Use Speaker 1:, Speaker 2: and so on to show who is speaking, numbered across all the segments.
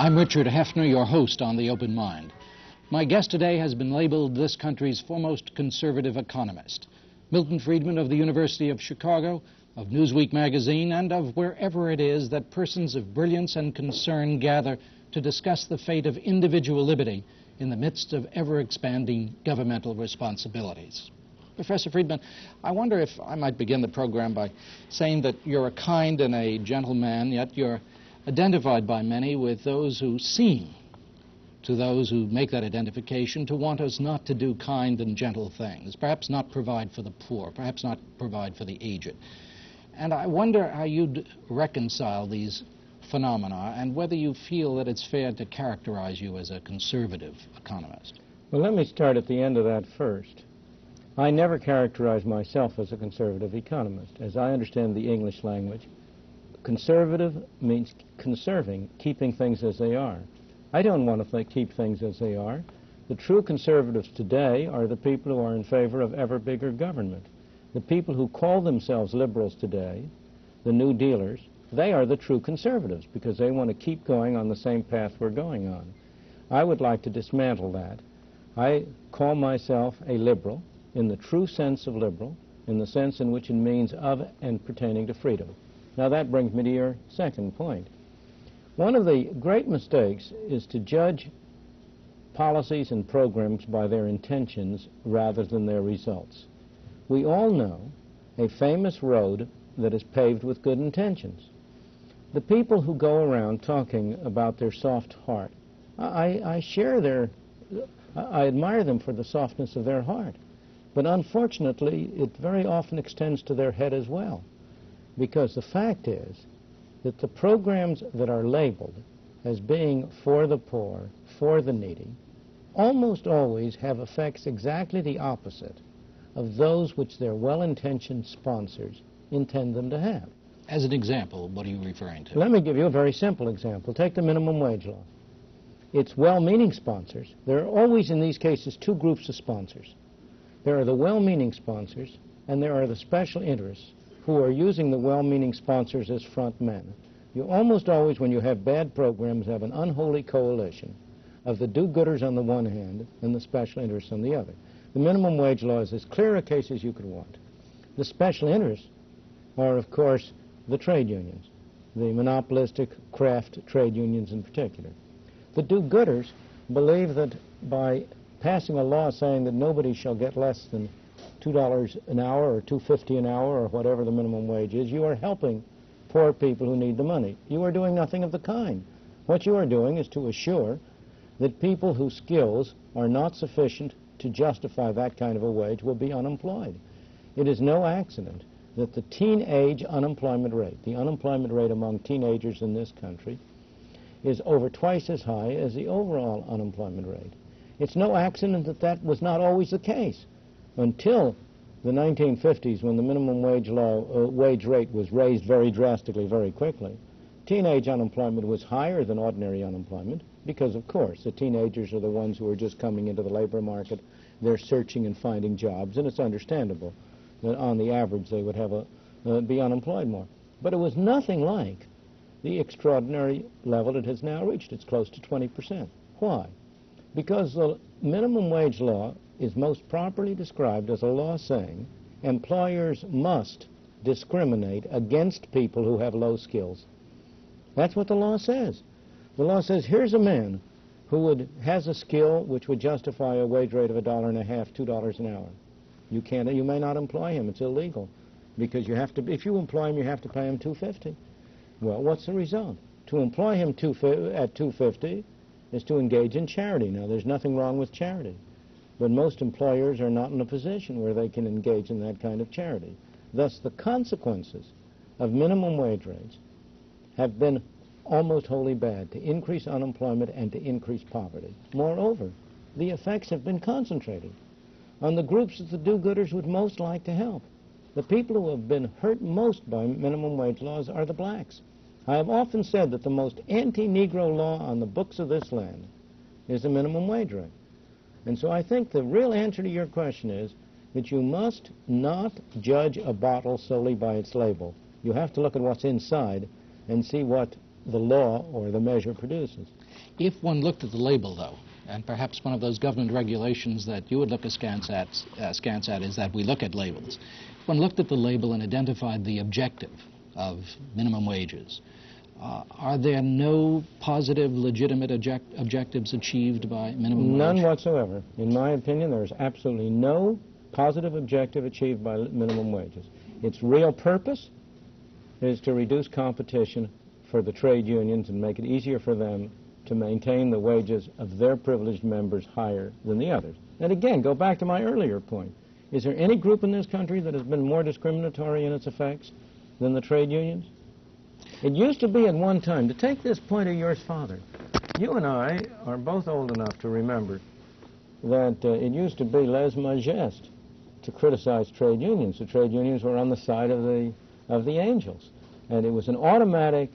Speaker 1: I'm Richard Hefner, your host on The Open Mind. My guest today has been labeled this country's foremost conservative economist. Milton Friedman of the University of Chicago, of Newsweek magazine, and of wherever it is that persons of brilliance and concern gather to discuss the fate of individual liberty in the midst of ever-expanding governmental responsibilities. Professor Friedman, I wonder if I might begin the program by saying that you're a kind and a gentle man, yet you're identified by many with those who seem, to those who make that identification, to want us not to do kind and gentle things, perhaps not provide for the poor, perhaps not provide for the aged. And I wonder how you'd reconcile these phenomena and whether you feel that it's fair to characterize you as a conservative economist.
Speaker 2: Well, let me start at the end of that first. I never characterize myself as a conservative economist. As I understand the English language, conservative means conserving, keeping things as they are. I don't want to keep things as they are. The true conservatives today are the people who are in favor of ever bigger government. The people who call themselves liberals today, the New Dealers, they are the true conservatives because they want to keep going on the same path we're going on. I would like to dismantle that. I call myself a liberal in the true sense of liberal, in the sense in which it means of and pertaining to freedom. Now that brings me to your second point. One of the great mistakes is to judge policies and programs by their intentions rather than their results. We all know a famous road that is paved with good intentions. The people who go around talking about their soft heart, I admire them for the softness of their heart. But unfortunately, it very often extends to their head as well. Because the fact is that the programs that are labeled as being for the poor, for the needy, almost always have effects exactly the opposite of those which their well-intentioned sponsors intend them to have.
Speaker 1: As an example, what are you referring to?
Speaker 2: Let me give you a very simple example. Take the minimum wage law. It's well-meaning sponsors. There are always in these cases two groups of sponsors. There are the well-meaning sponsors and there are the special interests who are using the well-meaning sponsors as front men. You almost always, when you have bad programs, have an unholy coalition of the do-gooders on the one hand and the special interests on the other. The minimum wage law is as clear a case as you could want. The special interests are, of course, the trade unions, the monopolistic craft trade unions in particular. The do-gooders believe that by passing a law saying that nobody shall get less than $2 an hour or $2.50 an hour or whatever the minimum wage is, you are helping poor people who need the money. You are doing nothing of the kind. What you are doing is to assure that people whose skills are not sufficient to justify that kind of a wage will be unemployed. It is no accident that the teenage unemployment rate, the unemployment rate among teenagers in this country, is over twice as high as the overall unemployment rate. It's no accident that that was not always the case. Until the 1950s, when the minimum wage rate was raised very drastically, very quickly, teenage unemployment was higher than ordinary unemployment because, of course, the teenagers are the ones who are just coming into the labor market. They're searching and finding jobs, and it's understandable that on the average they would have be unemployed more. But it was nothing like the extraordinary level it has now reached. It's close to 20%. Why? Because the minimum wage law is most properly described as a law saying employers must discriminate against people who have low skills. That's what the law says. The law says here's a man who has a skill which would justify a wage rate of $1.50, $2 an hour. You may not employ him. It's illegal because you have to. If you employ him, you have to pay him $2.50. Well, what's the result? To employ him at $2.50 is to engage in charity. Now, there's nothing wrong with charity. But most employers are not in a position where they can engage in that kind of charity. Thus, the consequences of minimum wage rates have been almost wholly bad, to increase unemployment and to increase poverty. Moreover, the effects have been concentrated on the groups that the do-gooders would most like to help. The people who have been hurt most by minimum wage laws are the blacks. I have often said that the most anti-Negro law on the books of this land is the minimum wage rate. And so I think the real answer to your question is that you must not judge a bottle solely by its label. You have to look at what's inside and see what the law or the measure produces.
Speaker 1: If one looked at the label, though, and perhaps one of those government regulations that you would look askance at is that we look at labels. If one looked at the label and identified the objective of minimum wages, are there no positive, legitimate objectives achieved by minimum wage?
Speaker 2: None whatsoever. In my opinion, there is absolutely no positive objective achieved by minimum wages. Its real purpose is to reduce competition for the trade unions and make it easier for them to maintain the wages of their privileged members higher than the others. And again, go back to my earlier point. Is there any group in this country that has been more discriminatory in its effects than the trade unions? It used to be at one time, to take this point of yours, Father, you and I are both old enough to remember that it used to be lèse-majesté to criticize trade unions. The trade unions were on the side of the angels. And it was an automatic,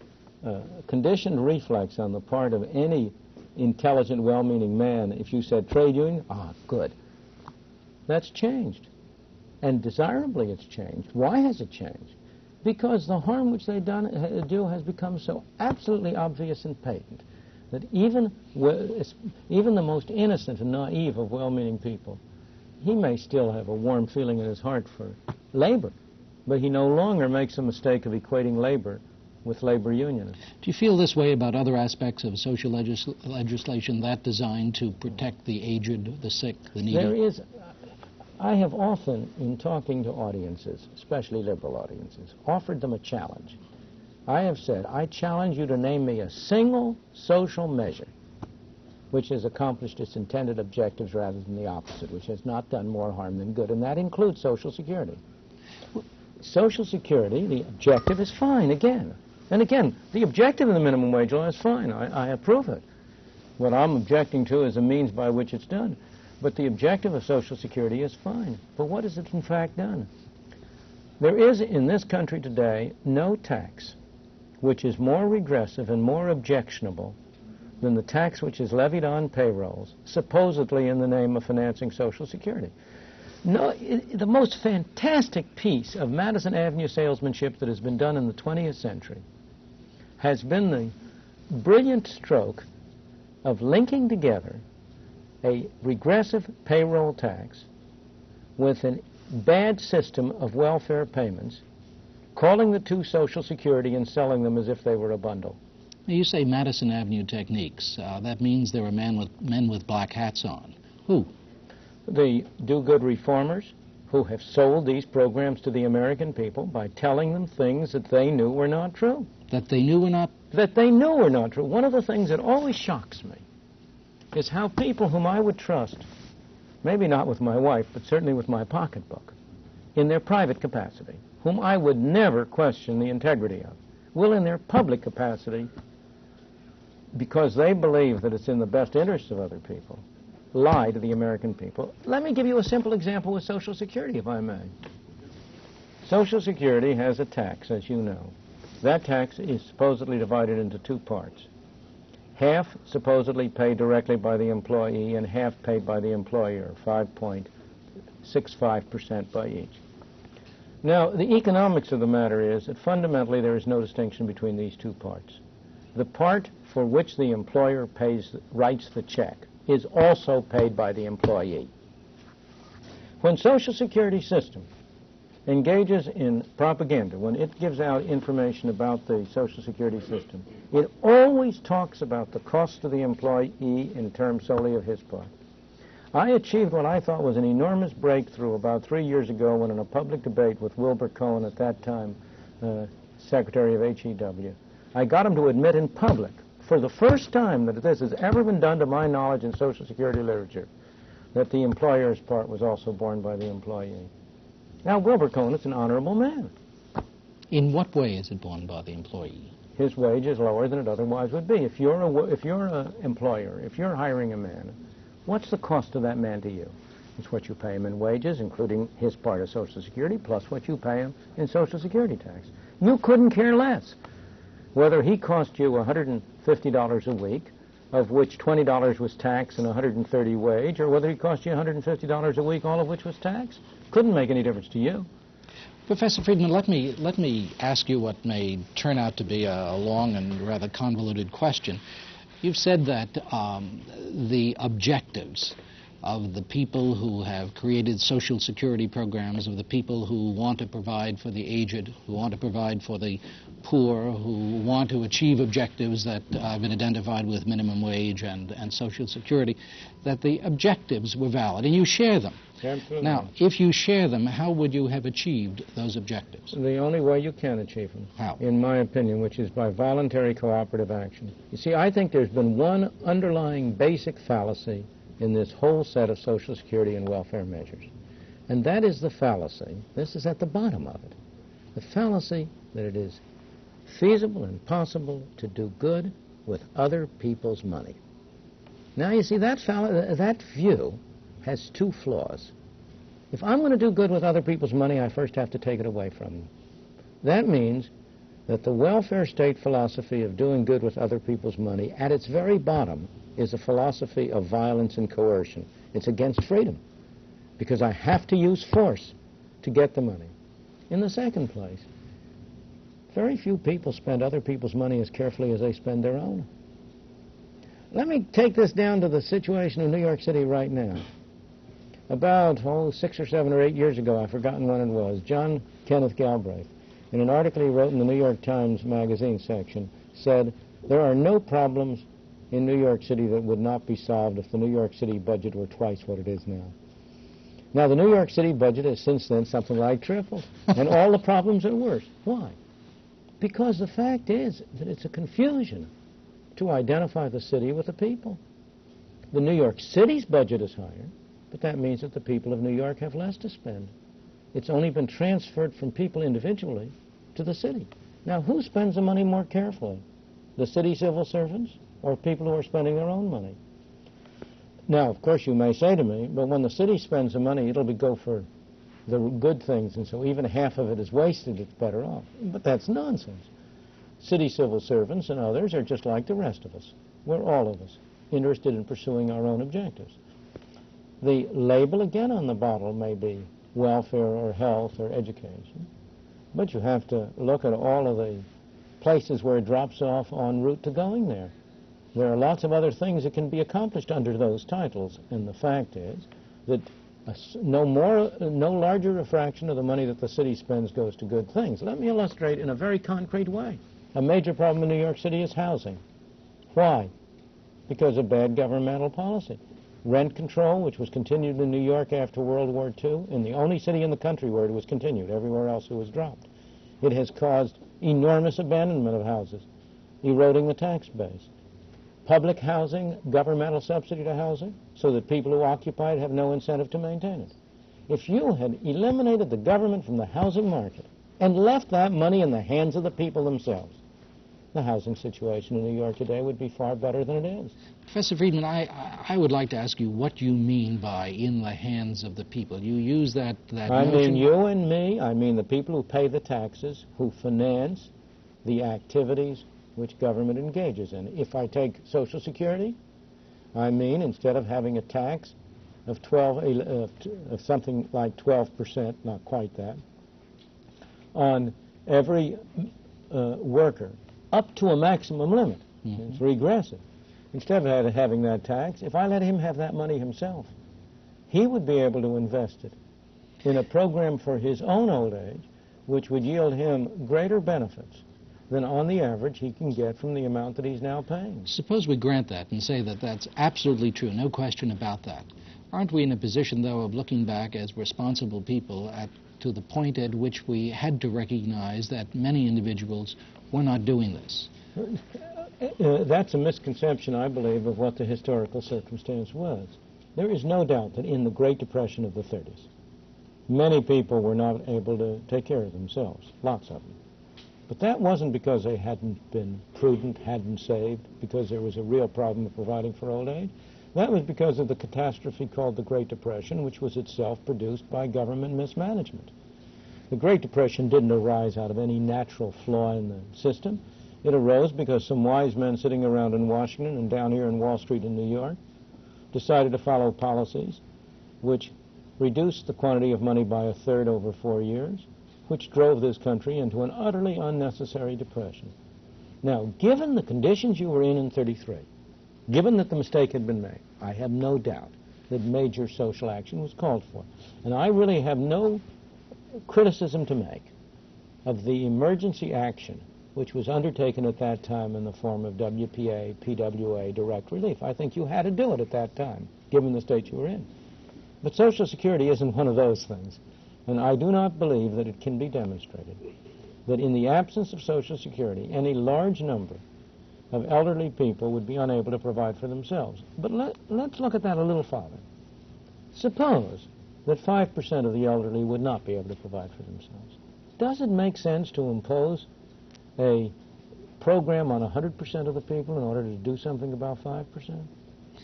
Speaker 2: conditioned reflex on the part of any intelligent, well-meaning man. If you said trade union, good. That's changed. And desirably it's changed. Why has it changed? Because the harm which they do has become so absolutely obvious and patent that even the most innocent and naive of well-meaning people, he may still have a warm feeling in his heart for labor, but he no longer makes a mistake of equating labor with labor unionists.
Speaker 1: Do you feel this way about other aspects of social legislation that designed to protect the aged, the sick, the needy?
Speaker 2: I have often, in talking to audiences, especially liberal audiences, offered them a challenge. I have said, I challenge you to name me a single social measure which has accomplished its intended objectives rather than the opposite, which has not done more harm than good, and that includes Social Security. Social Security, the objective is fine, again. And again, the objective of the minimum wage law is fine. I approve it. What I'm objecting to is the means by which it's done. But the objective of Social Security is fine. But what has it in fact done? There is in this country today no tax which is more regressive and more objectionable than the tax which is levied on payrolls, supposedly in the name of financing Social Security. No, the most fantastic piece of Madison Avenue salesmanship that has been done in the 20th century has been the brilliant stroke of linking together a regressive payroll tax with a bad system of welfare payments, calling the two Social Security and selling them as if they were a bundle.
Speaker 1: You say Madison Avenue techniques. That means there were men with black hats on. Who?
Speaker 2: The do-good reformers who have sold these programs to the American people by telling them things that they knew were not true.
Speaker 1: That they knew were not?
Speaker 2: That they knew were not true. One of the things that always shocks me is how people whom I would trust, maybe not with my wife, but certainly with my pocketbook, in their private capacity, whom I would never question the integrity of, will in their public capacity, because they believe that it's in the best interest of other people, lie to the American people. Let me give you a simple example with Social Security, if I may. Social Security has a tax, as you know. That tax is supposedly divided into two parts. Half supposedly paid directly by the employee and half paid by the employer, 5.65% by each. Now, the economics of the matter is that fundamentally there is no distinction between these two parts. The part for which the employer writes the check is also paid by the employee. When Social Security system engages in propaganda, when it gives out information about the Social Security system, it always talks about the cost to the employee in terms solely of his part. I achieved what I thought was an enormous breakthrough about 3 years ago when in a public debate with Wilbur Cohen, at that time Secretary of HEW, I got him to admit in public, for the first time that this has ever been done to my knowledge in Social Security literature, that the employer's part was also borne by the employee. Now, Wilbur Cohen is an honorable man.
Speaker 1: In what way is it borne by the employee?
Speaker 2: His wage is lower than it otherwise would be. If you're an employer, if you're hiring a man, what's the cost of that man to you? It's what you pay him in wages, including his part of Social Security, plus what you pay him in Social Security tax. You couldn't care less whether he cost you $150 a week, of which $20 was tax and $130 wage, or whether he cost you $150 a week, all of which was tax. Couldn't make any difference to you.
Speaker 1: Professor Friedman, let me ask you what may turn out to be a long and rather convoluted question. You've said that the objectives of the people who have created Social Security programs, of the people who want to provide for the aged, who want to provide for the poor, who want to achieve objectives that have been identified with minimum wage and Social Security, that the objectives were valid, and you share them.
Speaker 2: Absolutely.
Speaker 1: Now, if you share them, how would you have achieved those objectives?
Speaker 2: The only way you can achieve them,
Speaker 1: How?
Speaker 2: in my opinion, which is by voluntary cooperative action. You see, I think there's been one underlying basic fallacy in this whole set of Social Security and welfare measures. And that is the fallacy, this is at the bottom of it, the fallacy that it is feasible and possible to do good with other people's money. Now, you see, that view has two flaws. If I'm going to do good with other people's money, I first have to take it away from them. That means that the welfare state philosophy of doing good with other people's money, at its very bottom, is a philosophy of violence and coercion. It's against freedom, because I have to use force to get the money. In the second place, very few people spend other people's money as carefully as they spend their own. Let me take this down to the situation in New York City right now. About 6 or 7 or 8 years ago, I've forgotten when it was, John Kenneth Galbraith, in an article he wrote in the New York Times magazine section, said, there are no problems in New York City that would not be solved if the New York City budget were twice what it is now. Now, the New York City budget has since then something like tripled, and all the problems are worse. Why? Because the fact is that it's a confusion to identify the city with the people. The New York City's budget is higher, but that means that the people of New York have less to spend. It's only been transferred from people individually to the city. Now, who spends the money more carefully? The city civil servants or people who are spending their own money? Now, of course, you may say to me, but when the city spends the money, it'll go for the good things, and so even half of it is wasted, it's better off. But that's nonsense. City civil servants and others are just like the rest of us. We're all of us interested in pursuing our own objectives. The label, again, on the bottle may be welfare or health or education, but you have to look at all of the places where it drops off en route to going there. There are lots of other things that can be accomplished under those titles, and the fact is that no larger a fraction of the money that the city spends goes to good things. Let me illustrate in a very concrete way. A major problem in New York City is housing. Why? Because of bad governmental policy. Rent control, which was continued in New York after World War II, in the only city in the country where it was continued, everywhere else it was dropped. It has caused enormous abandonment of houses, eroding the tax base. Public housing, governmental subsidy to housing, so that people who occupy it have no incentive to maintain it. If you had eliminated the government from the housing market and left that money in the hands of the people themselves, the housing situation in New York today would be far better than it is.
Speaker 1: Professor Friedman, I would like to ask you what you mean by in the hands of the people. You use that
Speaker 2: I
Speaker 1: notion.
Speaker 2: mean you and me. I mean the people who pay the taxes, who finance the activities which government engages in. If I take Social Security, I mean instead of having a tax of something like 12%, not quite that, on every worker, up to a maximum limit. Mm-hmm. It's regressive. Instead of having that tax, if I let him have that money himself, he would be able to invest it in a program for his own old age, which would yield him greater benefits than on the average he can get from the amount that he's now paying.
Speaker 1: Suppose we grant that and say that that's absolutely true, no question about that. Aren't we in a position, though, of looking back as responsible people to the point at which we had to recognize that many individuals were not doing this?
Speaker 2: That's a misconception, I believe, of what the historical circumstance was. There is no doubt that in the Great Depression of the 30s, many people were not able to take care of themselves, lots of them. But that wasn't because they hadn't been prudent, hadn't saved, because there was a real problem of providing for old age. That was because of the catastrophe called the Great Depression, which was itself produced by government mismanagement. The Great Depression didn't arise out of any natural flaw in the system. It arose because some wise men sitting around in Washington and down here in Wall Street in New York decided to follow policies which reduced the quantity of money by a third over 4 years, which drove this country into an utterly unnecessary depression. Now, given the conditions you were in 33, given that the mistake had been made, I have no doubt that major social action was called for. And I really have no criticism to make of the emergency action which was undertaken at that time in the form of WPA, PWA, direct relief. I think you had to do it at that time, given the state you were in. But Social Security isn't one of those things. And I do not believe that it can be demonstrated that in the absence of Social Security, any large number of elderly people would be unable to provide for themselves. But let's look at that a little farther. Suppose that 5% of the elderly would not be able to provide for themselves. Does it make sense to impose a program on 100% of the people in order to do something about 5%?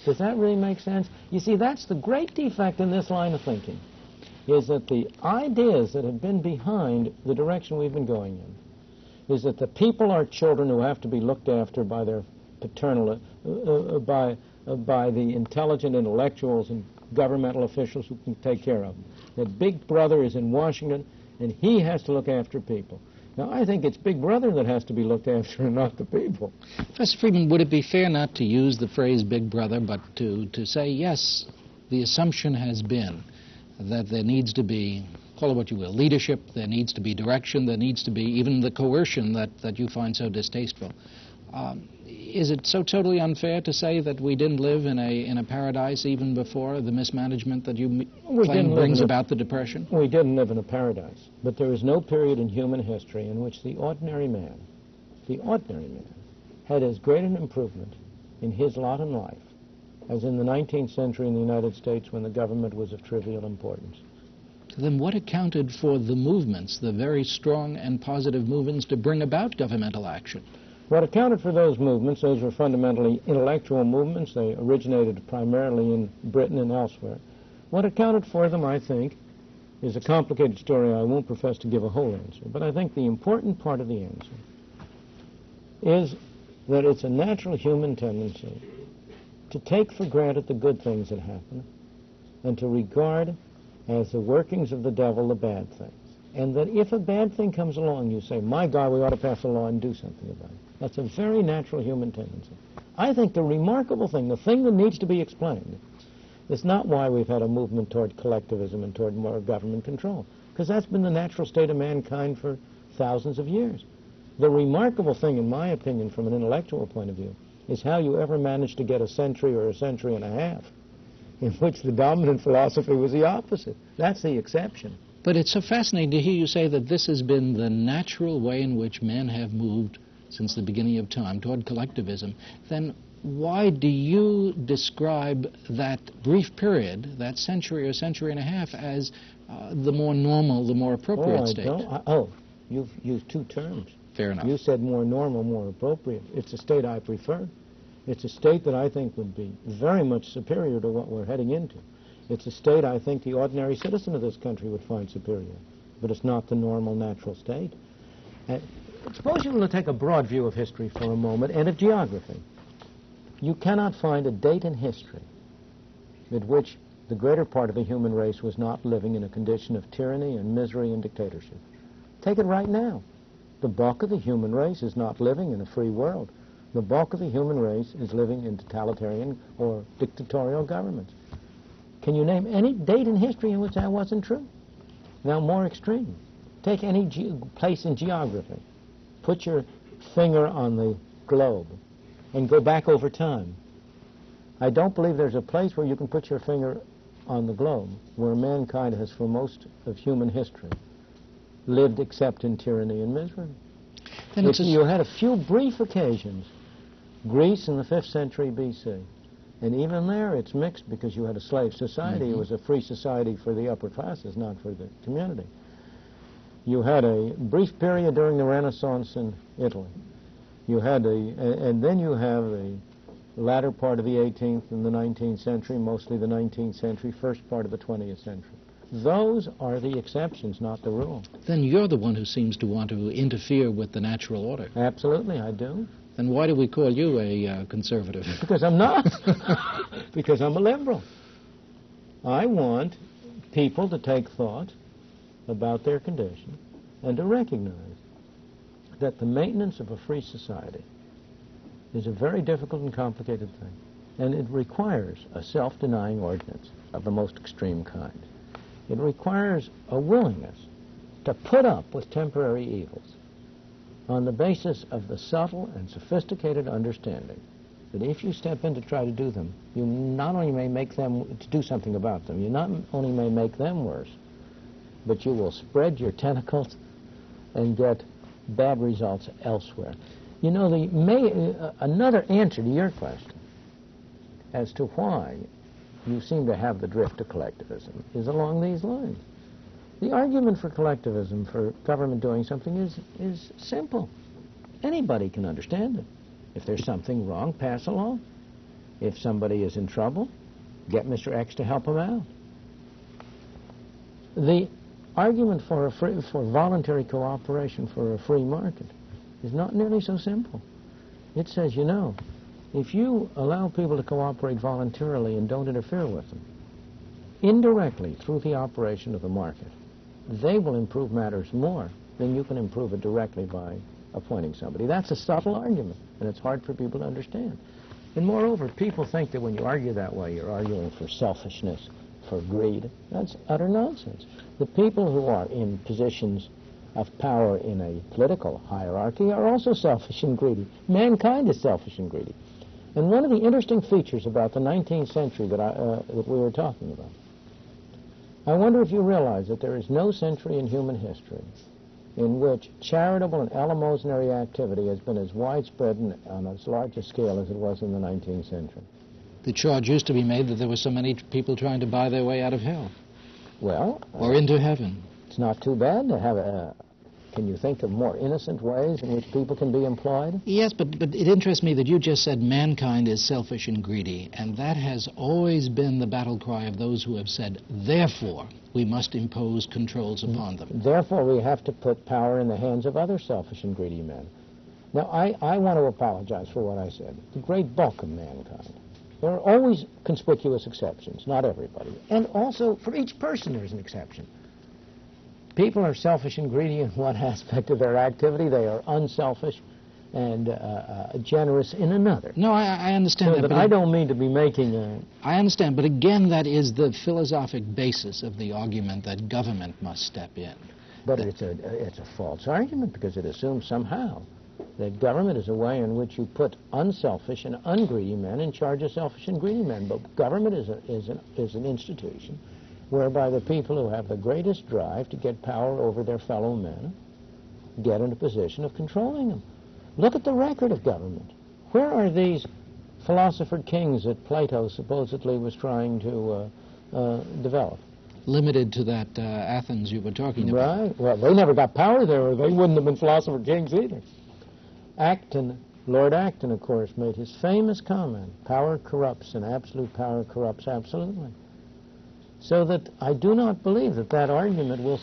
Speaker 2: Does that really make sense? You see, that's the great defect in this line of thinking, is that the ideas that have been behind the direction we've been going in is that the people are children who have to be looked after by their paternal, by the intelligent intellectuals and governmental officials who can take care of them. That Big Brother is in Washington, and he has to look after people. Now, I think it's Big Brother that has to be looked after and not the people.
Speaker 1: Professor Friedman, would it be fair not to use the phrase Big Brother, but to say, yes, the assumption has been that there needs to be, call it what you will, leadership, there needs to be direction, there needs to be even the coercion that you find so distasteful. Is it so totally unfair to say that we didn't live in a paradise even before the mismanagement that you claim brings about the Depression?
Speaker 2: We didn't live in a paradise, but there is no period in human history in which the ordinary man, had as great an improvement in his lot in life as in the 19th century in the United States when the government was of trivial importance.
Speaker 1: Then what accounted for the movements, the very strong and positive movements to bring about governmental action?
Speaker 2: What accounted for those movements, those were fundamentally intellectual movements. They originated primarily in Britain and elsewhere. What accounted for them, I think, is a complicated story. I won't profess to give a whole answer, but I think the important part of the answer is that it's a natural human tendency to take for granted the good things that happen and to regard as the workings of the devil the bad things. And that if a bad thing comes along, you say, my God, we ought to pass a law and do something about it. That's a very natural human tendency. I think the remarkable thing, the thing that needs to be explained, is not why we've had a movement toward collectivism and toward more government control, because that's been the natural state of mankind for thousands of years. The remarkable thing, in my opinion, from an intellectual point of view, is how you ever managed to get a century or a century and a half in which the dominant philosophy was the opposite. That's the exception.
Speaker 1: But it's so fascinating to hear you say that this has been the natural way in which men have moved since the beginning of time toward collectivism. Then why do you describe that brief period, that century or century and a half, as the more normal, the more appropriate state?
Speaker 2: You've used two terms.
Speaker 1: Fair enough.
Speaker 2: You said more normal, more appropriate. It's a state I prefer. It's a state that I think would be very much superior to what we're heading into. It's a state I think the ordinary citizen of this country would find superior, but it's not the normal, natural state. Suppose you were to take a broad view of history for a moment and of geography. You cannot find a date in history at which the greater part of the human race was not living in a condition of tyranny and misery and dictatorship. Take it right now. The bulk of the human race is not living in a free world. The bulk of the human race is living in totalitarian or dictatorial governments. Can you name any date in history in which that wasn't true? Now, more extreme. Take any place in geography. Put your finger on the globe and go back over time. I don't believe there's a place where you can put your finger on the globe where mankind has, for most of human history, lived except in tyranny and misery. You had a few brief occasions. Greece in the 5th century B.C., and even there it's mixed because you had a slave society. It was a free society for the upper classes, not for the community. You had a brief period during the Renaissance in Italy. And then you have the latter part of the 18th and the 19th century, mostly the 19th century, first part of the 20th century. Those are the exceptions, not the rule.
Speaker 1: Then you're the one who seems to want to interfere with the natural order.
Speaker 2: Absolutely, I do.
Speaker 1: Then why do we call you a conservative?
Speaker 2: Because I'm not. Because I'm a liberal. I want people to take thought about their condition and to recognize that the maintenance of a free society is a very difficult and complicated thing. And it requires a self-denying ordinance of the most extreme kind. It requires a willingness to put up with temporary evils on the basis of the subtle and sophisticated understanding that if you step in to try to do them, you not only may make them to do something about them, you not only may make them worse, but you will spread your tentacles and get bad results elsewhere. You know, another answer to your question as to why you seem to have the drift to collectivism is along these lines. The argument for collectivism, for government doing something, is simple. Anybody can understand it. If there's something wrong, pass along. If somebody is in trouble, get Mr. X to help him out. The argument for voluntary cooperation for a free market is not nearly so simple. It says, you know, if you allow people to cooperate voluntarily and don't interfere with them, indirectly through the operation of the market, they will improve matters more than you can improve it directly by appointing somebody. That's a subtle argument, and it's hard for people to understand. And moreover, people think that when you argue that way, you're arguing for selfishness, for greed. That's utter nonsense. The people who are in positions of power in a political hierarchy are also selfish and greedy. Mankind is selfish and greedy. And one of the interesting features about the 19th century that we were talking about, I wonder if you realize that there is no century in human history in which charitable and eleemosynary activity has been as widespread and on as large a scale as it was in the 19th century.
Speaker 1: The charge used to be made that there were so many people trying to buy their way out of hell.
Speaker 2: Well...
Speaker 1: or into heaven.
Speaker 2: It's not too bad to have a... Can you think of more innocent ways in which people can be employed?
Speaker 1: Yes, but it interests me that you just said mankind is selfish and greedy, and that has always been the battle cry of those who have said, therefore, we must impose controls upon them.
Speaker 2: Therefore, we have to put power in the hands of other selfish and greedy men. Now, I want to apologize for what I said. The great bulk of mankind. There are always conspicuous exceptions, not everybody. And also, for each person, there's an exception. People are selfish and greedy in one aspect of their activity. They are unselfish and generous in another.
Speaker 1: No, I understand that.
Speaker 2: But I don't mean to be making a...
Speaker 1: I understand, but again, that is the philosophic basis of the argument that government must step in.
Speaker 2: But it's a false argument because it assumes somehow that government is a way in which you put unselfish and ungreedy men in charge of selfish and greedy men. But government is an institution whereby the people who have the greatest drive to get power over their fellow men get in a position of controlling them. Look at the record of government. Where are these philosopher kings that Plato supposedly was trying to develop?
Speaker 1: Limited to that Athens you were talking about.
Speaker 2: Right. Well, they never got power there, or they wouldn't have been philosopher kings either. Lord Acton, of course, made his famous comment, power corrupts and absolute power corrupts absolutely. So that I do not believe that argument will,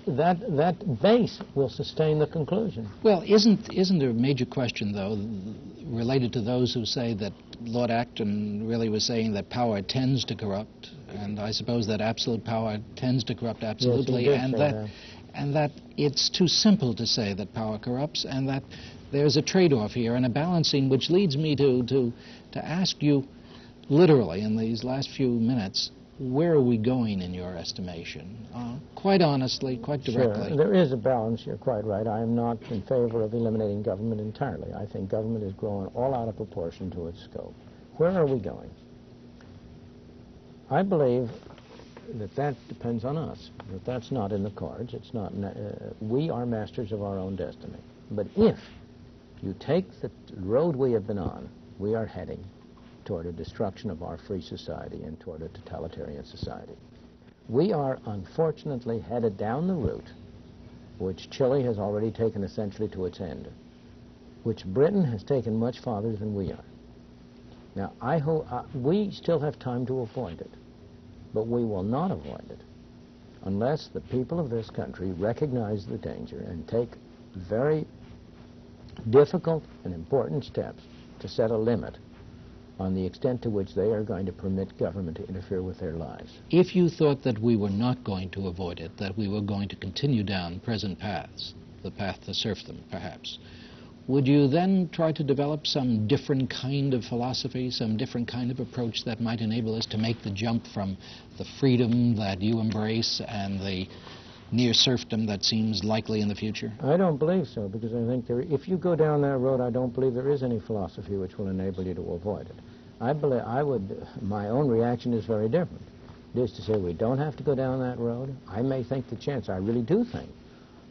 Speaker 2: that base will sustain the conclusion.
Speaker 1: Well, isn't a major question, though, related to those who say that Lord Acton really was saying that power tends to corrupt, and I suppose that absolute power tends to corrupt absolutely,
Speaker 2: yes,
Speaker 1: and that it's too simple to say that power corrupts, and that there's a trade-off here and a balancing, which leads me to ask you, literally, in these last few minutes, where are we going in your estimation? Quite honestly, quite directly.
Speaker 2: Sure. There is a balance. You're quite right. I am not in favor of eliminating government entirely. I think government is growing all out of proportion to its scope. Where are we going? I believe that depends on us. That that's not in the cards. It's not. We are masters of our own destiny. But if you take the road we have been on, we are heading toward a destruction of our free society and toward a totalitarian society. We are unfortunately headed down the route which Chile has already taken essentially to its end, which Britain has taken much farther than we are. Now, I hope we still have time to avoid it, but we will not avoid it unless the people of this country recognize the danger and take very difficult and important steps to set a limit on the extent to which they are going to permit government to interfere with their lives.
Speaker 1: If you thought that we were not going to avoid it, that we were going to continue down present paths, the path to serfdom, perhaps, would you then try to develop some different kind of philosophy, some different kind of approach that might enable us to make the jump from the freedom that you embrace and the near serfdom that seems likely in the future?
Speaker 2: I don't believe so, because I think if you go down that road, I don't believe there is any philosophy which will enable you to avoid it. My own reaction is very different. It is to say we don't have to go down that road. I may think I really do think,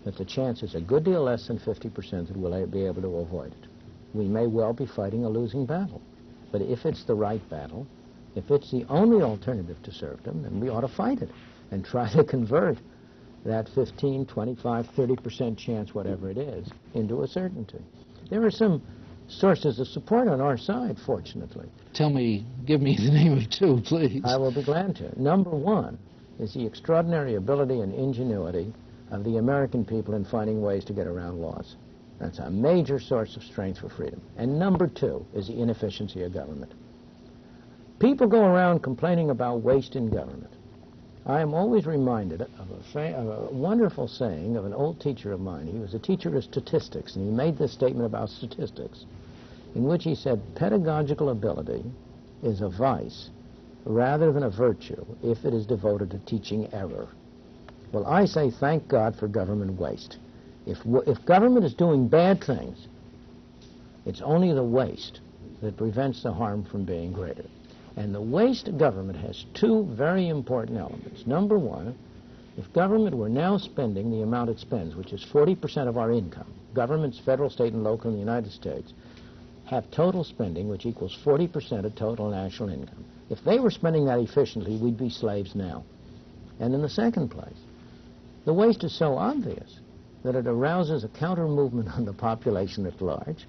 Speaker 2: that the chance is a good deal less than 50% that we'll be able to avoid it. We may well be fighting a losing battle. But if it's the right battle, if it's the only alternative to serfdom, then we ought to fight it and try to convert that 15, 25, 30% chance, whatever it is, into a certainty. There are some sources of support on our side, fortunately.
Speaker 1: Give me the name of two, please.
Speaker 2: I will be glad to. Number one is the extraordinary ability and ingenuity of the American people in finding ways to get around laws. That's a major source of strength for freedom. And number two is the inefficiency of government. People go around complaining about waste in government. I am always reminded of a wonderful saying of an old teacher of mine. He was a teacher of statistics, and he made this statement about statistics, in which he said, pedagogical ability is a vice rather than a virtue if it is devoted to teaching error. Well, I say thank God for government waste. If government is doing bad things, it's only the waste that prevents the harm from being greater. And the waste of government has two very important elements. Number one, if government were now spending the amount it spends, which is 40% of our income, governments, federal, state, and local in the United States, have total spending, which equals 40% of total national income. If they were spending that efficiently, we'd be slaves now. And in the second place, the waste is so obvious that it arouses a counter-movement on the population at large.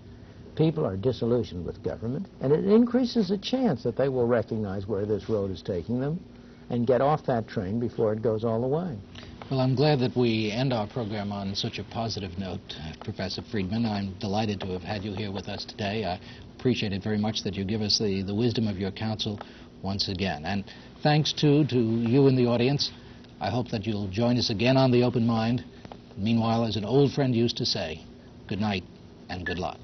Speaker 2: People are disillusioned with government, and it increases the chance that they will recognize where this road is taking them and get off that train before it goes all the way.
Speaker 1: Well, I'm glad that we end our program on such a positive note, Professor Friedman. I'm delighted to have had you here with us today. I appreciate it very much that you give us the wisdom of your counsel once again. And thanks, too, to you in the audience. I hope that you'll join us again on The Open Mind. Meanwhile, as an old friend used to say, good night and good luck.